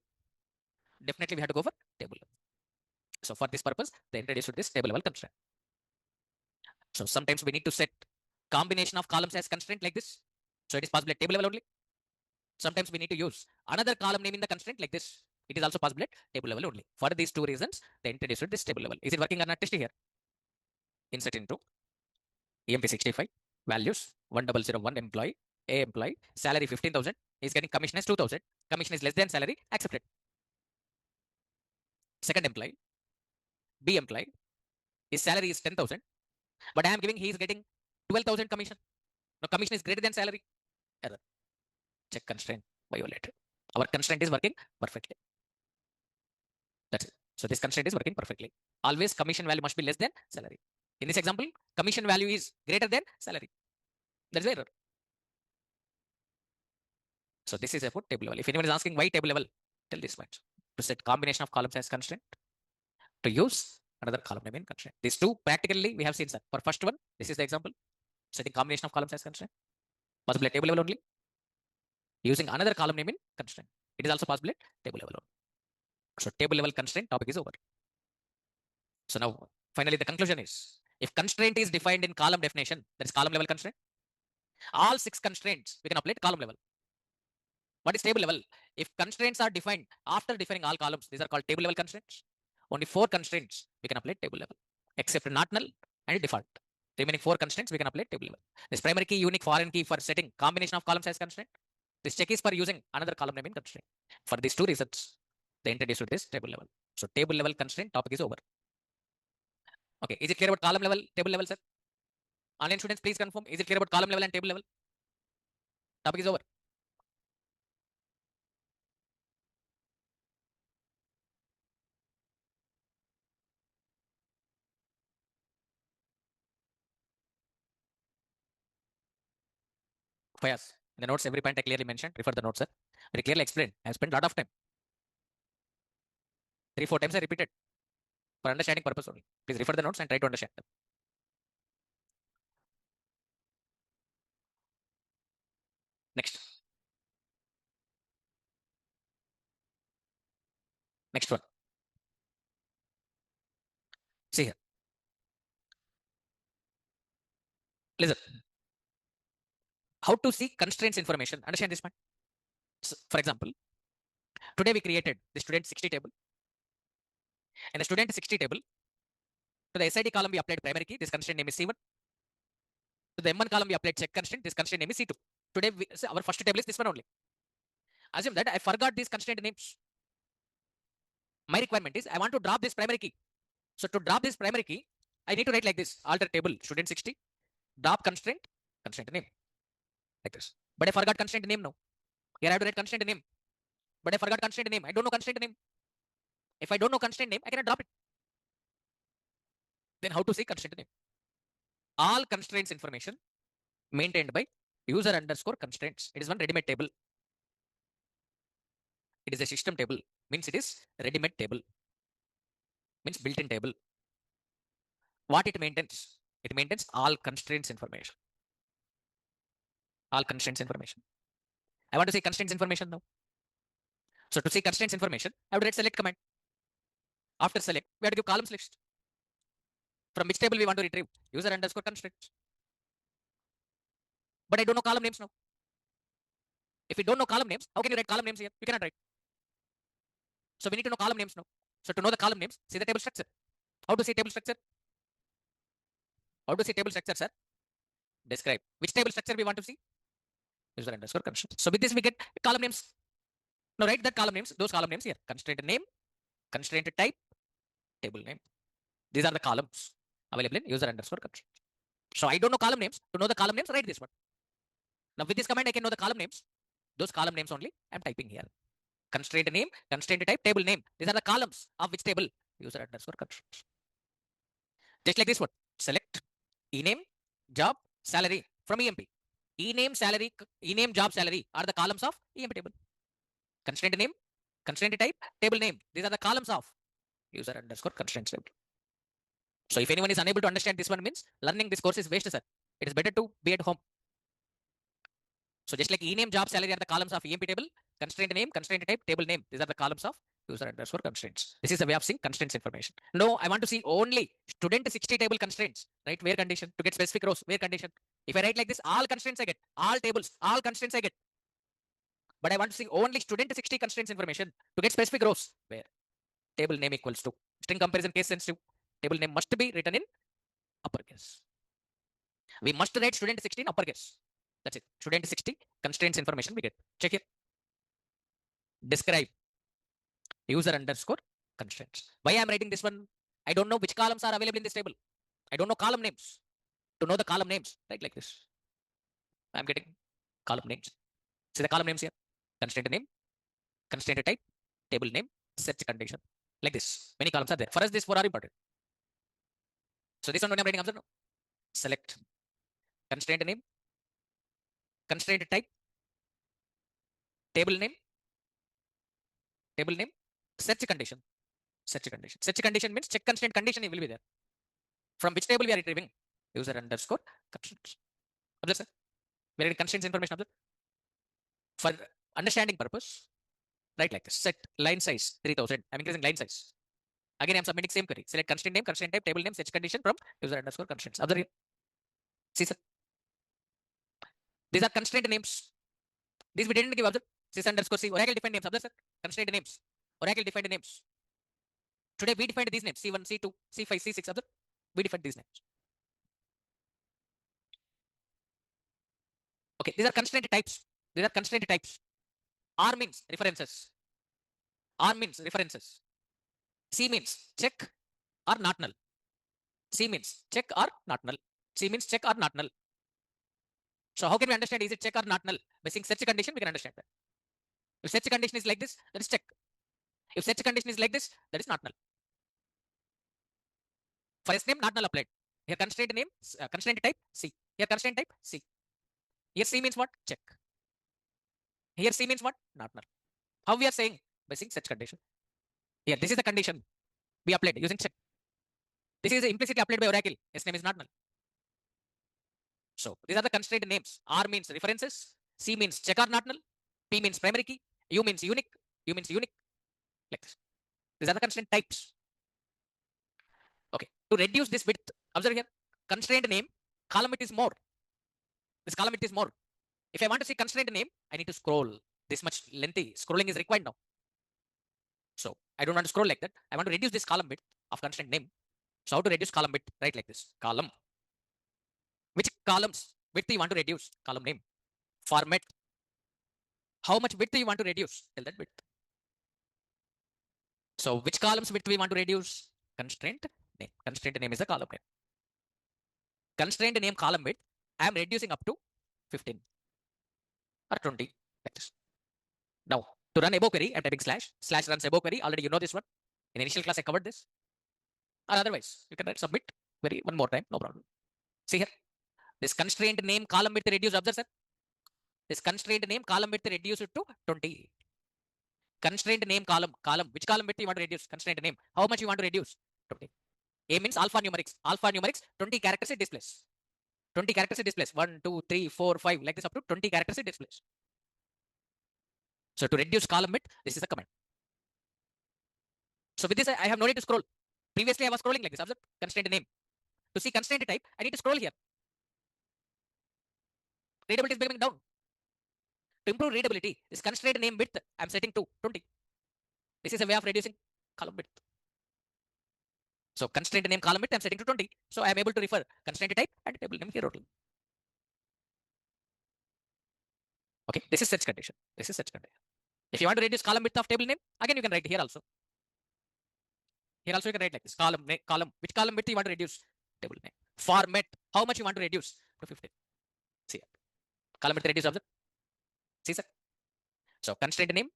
Definitely we have to go for table level. So for this purpose, they introduced this table level constraint. So sometimes we need to set combination of columns as constraint like this. So it is possible at table level only. Sometimes we need to use another column name in the constraint like this. It is also possible at table level only. For these two reasons, they introduced this table level. Is it working or not? Test here. Insert into EMP65 values 1001 employee, A employee, salary 15,000. Is getting commission as 2,000. Commission is less than salary, accepted. Second employee, B employee, his salary is 10,000, but I am giving he is getting 12,000 commission. Now commission is greater than salary. Error. Check constraint violated. Our constraint is working perfectly. That's it. So this constraint is working perfectly. Always commission value must be less than salary. In this example, commission value is greater than salary. That is error. So this is about table level. If anyone is asking why table level, tell this much. To set combination of columns as constraint, to use another column name in constraint. These two practically we have seen, sir. For first one, this is the example. Setting combination of columns as constraint. Possible at table level only. Using another column name in constraint. It is also possible at table level only. So table level constraint topic is over. So now finally the conclusion is, if constraint is defined in column definition, that is column level constraint. All 6 constraints we can apply at column level. What is table level? If constraints are defined after defining all columns, these are called table level constraints. Only 4 constraints we can apply table level, except not null and default. Remaining 4 constraints we can apply table level. This primary key, unique, foreign key for setting combination of columns as constraint. This check is for using another column name in constraint. For these 2 reasons, they introduced this table level. So table level constraint topic is over. Okay, is it clear about column level, table level, sir? Online students, please confirm. Is it clear about column level and table level? Topic is over. Fayaz, in the notes, every point I clearly mentioned. Refer the notes, sir. Very clearly explained. I have spent a lot of time. 3-4 times I repeated for understanding purpose only. Please refer the notes and try to understand them. Next. Next one. See here. Listen. How to see constraints information. Understand this point. So, for example, today we created the student 60 table. In the student 60 table, to the SID column we applied primary key. This constraint name is C1. To the M1 column we applied check constraint. This constraint name is C2. Today our first table is this one only. Assume that I forgot these constraint names. My requirement is I want to drop this primary key. So to drop this primary key, I need to write like this: alter table student 60, drop constraint name, like this. But I forgot constraint name now. Here I have to write constraint name. But I forgot constraint name. I don't know constraint name. If I don't know constraint name, I cannot drop it. Then how to see constraint name? All constraints information maintained by user underscore constraints. It is one ready-made table. It is a system table. means it is ready-made table, means built-in table. What it maintains? It maintains all constraints information. All constraints information. I want to see constraints information now. So to see constraints information, I would write select command. After select, we have to give columns list. From which table we want to retrieve? User underscore constraints. But I don't know column names now. If you don't know column names, how can you write column names here? You cannot write. So we need to know column names now. So to know the column names, see the table structure. How to see table structure? How to see table structure, sir? Describe. Which table structure we want to see? User underscore constraints. So with this we get column names. Now write that column names, those column names here. Constraint name, constraint type, table name. These are the columns available in user underscore constraints. So I don't know column names. To know the column names, write this one. Now with this command, I can know the column names. Those column names only I'm typing here. Constraint name, constraint type, table name. These are the columns of which table? User underscore constraints. Just like this one. Select ename, job, salary from EMP. Ename, salary, ename, job, salary are the columns of EMP table. Constraint name, constraint type, table name. These are the columns of user underscore constraints table. So if anyone is unable to understand this one, means learning this course is waste, sir. It is better to be at home. So just like ename, job, salary are the columns of EMP table, constraint name, constraint type, table name. These are the columns of user underscore constraints. This is a way of seeing constraints information. No, I want to see only student 60 table constraints, right? Where condition to get specific rows, where condition. If I write like this, all constraints I get, all tables, all constraints I get. But I want to see only student 60 constraints information to get specific rows, where table name equals to string comparison case sensitive. Table name must be written in uppercase. We must write student 60 in uppercase. That's it. Student 60 constraints information we get. Check here. Describe user underscore constraints. Why I am writing this one? I don't know which columns are available in this table. I don't know column names. To know the column names, right? Like this. I'm getting column names. See the column names here. Constraint name, constraint type, table name, search condition. Like this. Many columns are there. For us, these four are important. So this one when I'm writing, observe now. Select constraint name, constraint type, table name, search condition. Search condition. Search condition means check constraint condition will be there. From which table we are retrieving? User underscore constraints. Observe, sir. We are constraints information. Observe. For understanding purpose, write like this. Set line size 3000. I'm increasing line size. Again, I'm submitting same query. Select constraint name, constraint type, table name, search condition from user underscore constraints. Observe here. See, sir. These are constraint names. These we didn't give. Observe. Sys underscore C. Oracle defined names. Observe, sir. Constraint names. Oracle defined names. Today we defined these names. C1, C2, C5, C6. Observe. We defined these names. Okay, these are constraint types. These are constraint types. R means references. R means references. C means check or not null. C means check or not null. C means check or not null. So how can we understand is it check or not null? By seeing search condition, we can understand that. If search condition is like this, that is check. If search condition is like this, that is not null. For S name, not null applied. Here constraint name, constraint type, C. Here constraint type, C. Here C means what? Check. Here C means what? Not null. How we are saying? By seeing search condition. Here, this is the condition we applied using check. This is implicitly applied by Oracle. S name is not null. So these are the constraint names. R means references. C means check or not null. P means primary key. U means unique. U means unique. Like this. These are the constraint types. Okay. To reduce this width, observe here. Constraint name, column width is more. This column width is more. If I want to see constraint name, I need to scroll. This much lengthy scrolling is required now. So I don't want to scroll like that. I want to reduce this column width of constraint name. So how to reduce column width? Write like this. Column. Which columns width you want to reduce? Column name. Format. How much width you want to reduce? Tell that width. So which columns width we want to reduce? Constraint name. Constraint name is the column name. Constraint name column width, I am reducing up to 15 or 20. Like this. Now, to run above query, I'm typing slash runs above query. Already you know this one. In initial class, I covered this. Or otherwise, you can write submit query one more time, no problem. See here. This constraint name column width reduced, observe, sir. This constraint name column width reduced to 20. Constraint name column. Which column width you want to reduce? Constraint name. How much you want to reduce? 20. A means alphanumerics. Alphanumerics, 20 characters it displays. 20 characters it displays. 1, 2, 3, 4, 5, like this up to 20 characters it displays. So to reduce column width, this is a command. So with this, I have no need to scroll. Previously, I was scrolling like this. Observe constraint name. To see constraint type, I need to scroll here. Readability is becoming down. To improve readability, this constraint name width, I'm setting to 20. This is a way of reducing column width. So constraint name column width, I'm setting to 20. So I am able to refer constraint type and table name here only. Okay, this is search condition. This is search condition. If you want to reduce column width of table name, again you can write here also. Here also you can write like this. Column. Which column width you want to reduce? Table name. Format. How much you want to reduce? To 15. See. Column width reduce object. See, sir. So constraint name,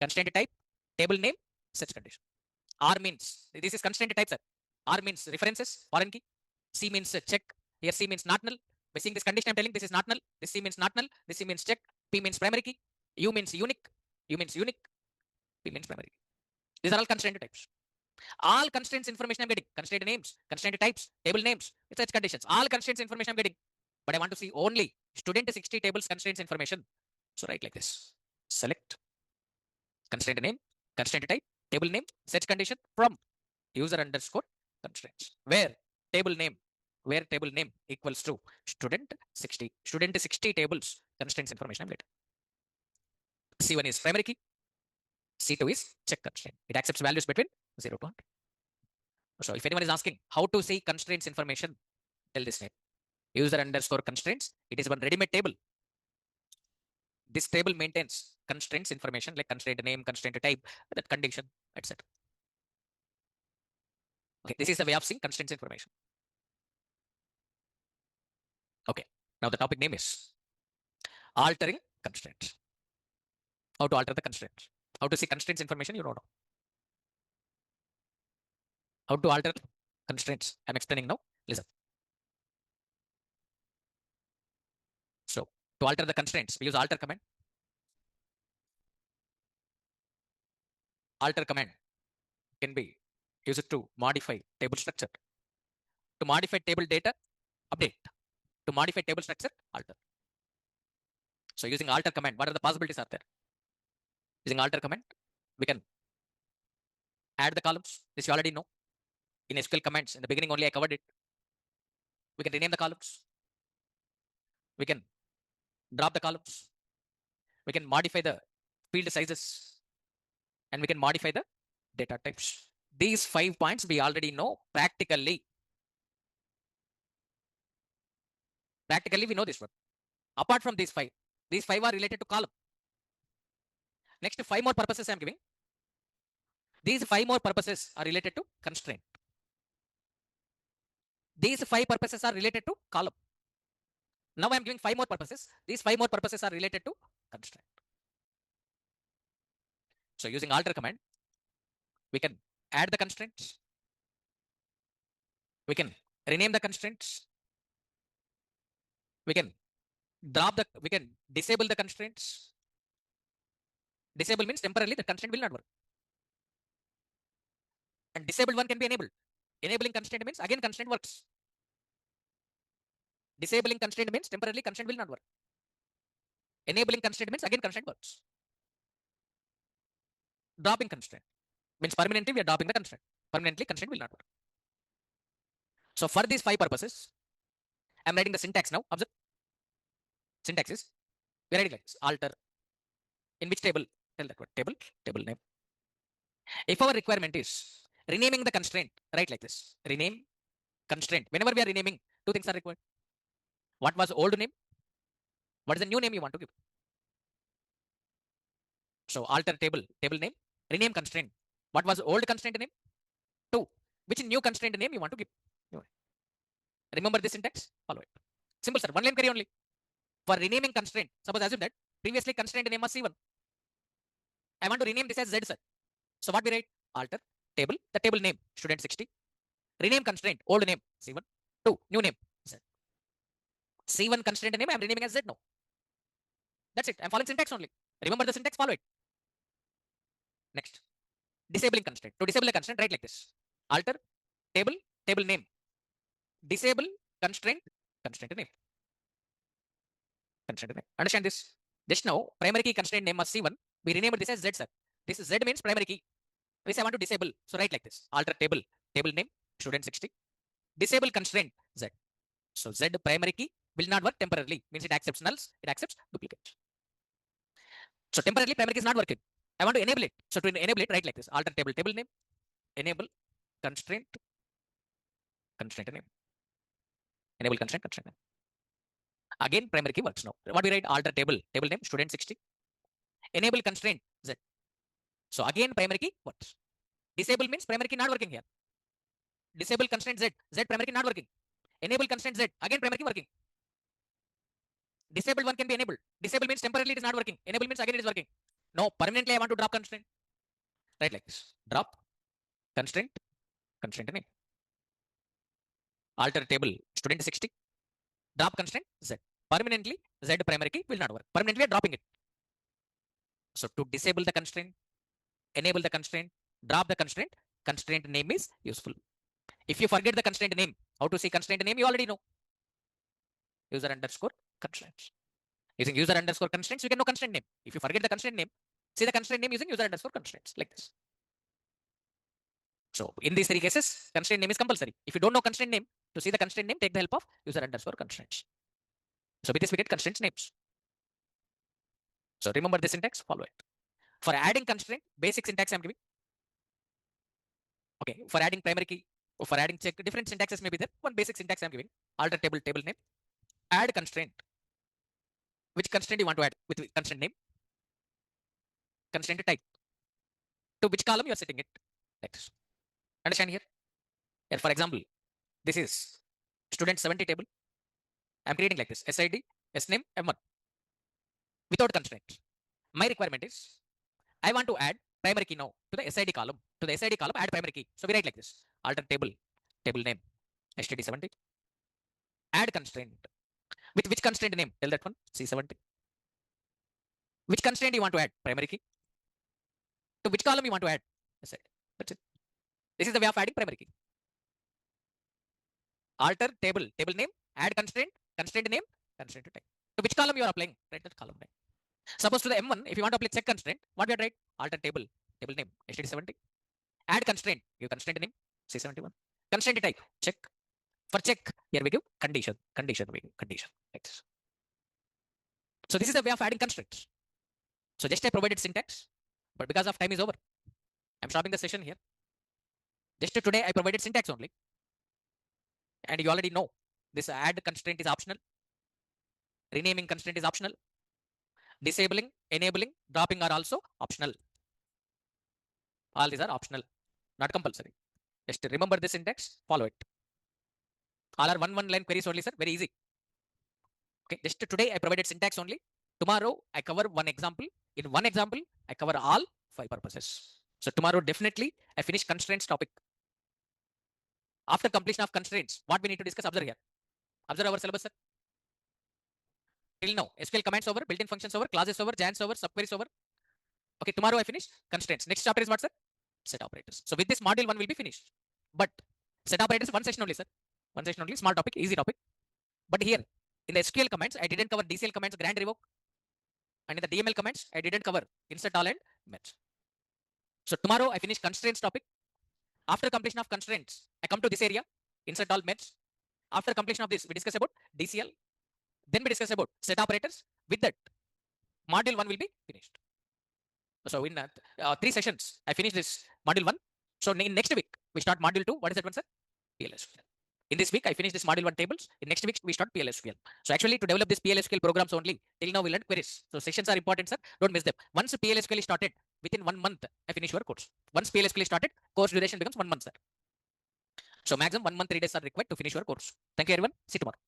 constraint type, table name, search condition. R means this is constraint type, sir. R means references, foreign key. C means check. Here C means not null. By seeing this condition, I'm telling this is not null. This C means not null. This C means check. P means primary key. U means unique. U means unique. P means primary key. These are all constraint types. All constraints information I'm getting. Constraint names, constraint types, table names, search conditions. All constraints information I'm getting. But I want to see only student 60 tables constraints information. So write like this. Select constraint name, constraint type, table name, search condition from user underscore constraints. Where table name equals to student 60 tables constraints information I'm getting. C1 is primary key. C2 is check constraint. It accepts values between 0 to 100. So if anyone is asking how to see constraints information, tell this name. User underscore constraints. It is one ready-made table. This table maintains constraints information like constraint name, constraint type, that condition, etc. Okay, this is the way of seeing constraints information. Okay, now the topic name is altering constraints. How to alter the constraints? How to see constraints information? You don't know. How to alter constraints? I'm explaining now. Listen. So to alter the constraints, we use alter command. Alter command can be used to modify table structure. To modify table data, update. To modify table structure, alter. So using alter command, what are the possibilities are there? Using alter command, we can add the columns. This you already know. In SQL commands, in the beginning only I covered it. We can rename the columns. We can drop the columns. We can modify the field sizes. And we can modify the data types. These 5 points we already know practically. Practically we know this one. Apart from these 5 are related to column. Next 5 more purposes I am giving. These 5 more purposes are related to constraint. These 5 purposes are related to column. Now I am giving 5 more purposes. These 5 more purposes are related to constraint. So using alter command, we can add the constraints. We can rename the constraints. We can disable the constraints. Disable means temporarily the constraint will not work. And disabled one can be enabled. Enabling constraint means again constraint works. Disabling constraint means temporarily constraint will not work. Enabling constraint means again constraint works. Dropping constraint means permanently we are dropping the constraint. Permanently constraint will not work. So for these 5 purposes, I am writing the syntax now. Observe. Syntax is we are writing like this. Alter. In which table? Tell that word. Table name. If our requirement is renaming the constraint, write like this. Rename constraint. Whenever we are renaming, 2 things are required. What was old name? What is the new name you want to give? So alter table name, rename constraint. What was old constraint name? 2. Which new constraint name you want to give? Remember this syntax? Follow it. Simple, sir. One line query only. For renaming constraint, suppose assume that previously constraint name was C1. I want to rename this as Z, sir. So what we write? Alter table, the table name, student 60. Rename constraint, old name, C1. 2, new name, Z. C1 constraint name, I'm renaming as Z now. That's it. I'm following syntax only. Remember the syntax, follow it. Next, disabling constraint. To disable a constraint, write like this. Alter table, table name. Disable constraint, constraint name. Constraint name. Understand this? Just now, primary key constraint name was C1. We renamed this as Z, sir. This Z means primary key. This I want to disable. So write like this. Alter table, table name, student 60. Disable constraint Z. So Z primary key will not work temporarily. Means it accepts nulls, it accepts duplicates. So temporarily primary key is not working. I want to enable it. So to enable it, write like this. Alter table, table name, enable constraint, constraint name. Enable constraint, constraint name. Again, primary key works now. What we write? Alter table, table name, student 60. Enable constraint Z. So again, primary key works. Disable means primary key not working here. Disable constraint Z. Z primary key not working. Enable constraint Z. Again, primary key working. Disabled one can be enabled. Disable means temporarily it is not working. Enable means again it is working. No, permanently I want to drop constraint. Right like this. Drop constraint, constraint name. Alter table student 60. Drop constraint Z. Permanently Z primary key will not work. Permanently we are dropping it. So to disable the constraint, enable the constraint, drop the constraint, constraint name is useful. If you forget the constraint name, how to see constraint name, you already know. User underscore constraints. Using user underscore constraints, you can know constraint name. If you forget the constraint name, see the constraint name using user underscore constraints like this. So in these three cases, constraint name is compulsory. If you don't know constraint name, to see the constraint name, take the help of user underscore constraints. So with this, we get constraints names. So remember the syntax, follow it. For adding constraint, basic syntax I'm giving. Okay, for adding primary key, or for adding check, different syntaxes may be there. One basic syntax I'm giving. Alter table, table name. Add constraint. Which constraint you want to add with constraint name? Constraint type. To which column you are setting it? Like this. Understand here? Here, for example, this is student 70 table. I'm creating like this. SID, SNAME, M1. Without constraint. My requirement is I want to add primary key now to the SID column. To the SID column, add primary key. So we write like this. Alter table, table name, std70. Add constraint. With which constraint name? Tell that one. C70. Which constraint you want to add? Primary key. To which column you want to add? SID. That's it. This is the way of adding primary key. Alter table, table name, add constraint, constraint name, constraint type. To which column you are applying? Write that column name. Suppose to the M1, if you want to apply check constraint, what we write? Alter table, table name, std70. Add constraint, give constraint name, C71. Constraint type, check. For check, here we give condition, condition, we give condition. Like this. So this is the way of adding constraints. So just I provided syntax, but because of time is over, I'm stopping the session here. Just today I provided syntax only. And you already know this add constraint is optional. Renaming constraint is optional. Disabling, enabling, dropping are also optional. All these are optional, not compulsory. Just remember this syntax, follow it. All are one line queries only, sir. Very easy. Okay, just today I provided syntax only. Tomorrow I cover one example. In one example, I cover all 5 purposes. So tomorrow definitely I finish constraints topic. After completion of constraints, what we need to discuss, observe here. Observe our syllabus, sir. Till now, SQL commands over, built-in functions over, classes over, jans over, subqueries over. Okay, tomorrow I finish constraints. Next chapter is what, sir? Set operators. So with this module 1 will be finished. But set operators one session only, sir. One session only, small topic, easy topic. But here in the SQL commands, I didn't cover DCL commands, grant revoke. And in the DML commands, I didn't cover insert all and merge. So tomorrow I finish constraints topic. After completion of constraints, I come to this area, insert all merge. After completion of this, we discuss about DCL. Then we discuss about set operators. With that, module 1 will be finished. So in 3 sessions, I finish this module 1. So in next week, we start module 2. What is that one, sir? PLSQL. In this week, I finish this module 1 tables. In next week, we start PLSQL. So actually, to develop this PLSQL programs only, till now we learned queries. So sessions are important, sir. Don't miss them. Once PLSQL is started, within 1 month, I finish your course. Once PLSQL is started, course duration becomes 1 month, sir. So maximum 1 month, 3 days are required to finish your course. Thank you, everyone. See you tomorrow.